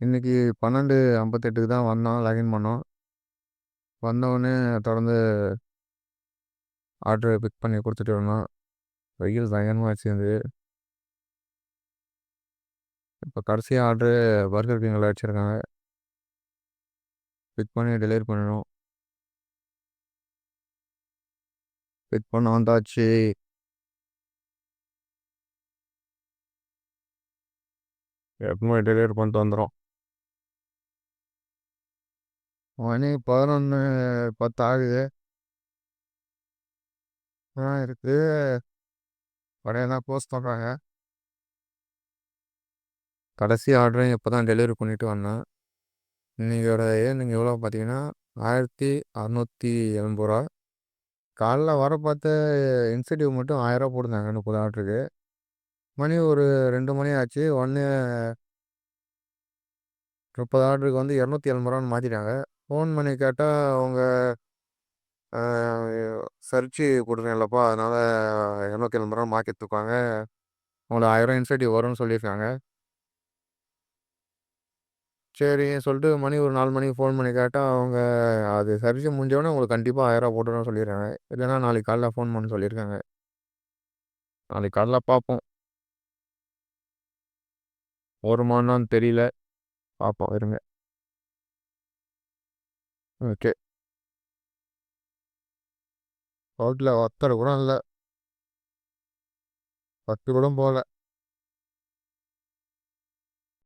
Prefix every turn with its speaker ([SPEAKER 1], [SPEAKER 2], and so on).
[SPEAKER 1] இன்னைக்கு 12:58க்கு தான் வந்தோம். லாகின் பண்ணோம். வந்தவுடனே தொடர்ந்து ஆர்டர பிக் பண்ணி குடுத்துட்டு இருந்தோம். வெயில் பயங்கரமா அடிச்சிருந்தது. இப்ப கடைசியா ஆர்டரு பர்கர் கிங்ல அடிச்சிருக்காங்க. பிக் பண்ணி டெலிவரி பண்ணணும். பிக் பண்ண வந்தாச்சு. எப்பவுமே டெலிவரி பண்ணிட்டு வந்துரும். மணி 11:10 ஆகுது. இருக்கு. கடையெல்லாம் க்ளோஸ் பண்றாங்க. கடைசி ஆர்டரையும் இப்ப தான் டெலிவரி பண்ணிட்டு வந்தேன். இன்னைக்கோட ஏர்னிங் எவ்வளோ பார்த்தீங்கன்னா, ரூ. 1680. காலைல வர பார்த்த இன்சென்டிவ் மட்டும் ரூ. 1000 போட்டிருந்தாங்க 30 ஆர்டருக்கு. மணி ஒரு 2 மணி ஆச்சு. உடனே 30 ஆர்டருக்கு வந்து ரூ. 280ன்னு மாத்திட்டாங்க. ஃபோன் பண்ணி கேட்டா, அவங்க அ சர்ச்சு குடுக்குறேன்லப்பா, அதனால ரூ. 280 மாத்தி குடுத்துருக்காங்க. உங்களுக்கு 1000 இன்சென்டிவ் வரும்னு சொல்லியிருக்காங்க. சரின்னு சொல்லிட்டு மணி ஒரு 4 மணிக்கு ஃபோன் பண்ணி கேட்டா, அவங்க அது சர்வீஸ் முடிஞ்சோனே உங்களுக்கு கண்டிப்பா ரூ. 1000 போட்டுருவேன்னு சொல்லியிருக்காங்க. இல்லைன்னா நாளைக்கு காலைல ஃபோன் பண்ண சொல்லியிருக்காங்க. நாளைக்கு காலைல பார்ப்போம். வருமான்னு தெரியல. பார்ப்போம் இருங்க. ஓகே. ரோட்ல ஒருத்தர் கூட இல்ல. 10 கூட போல.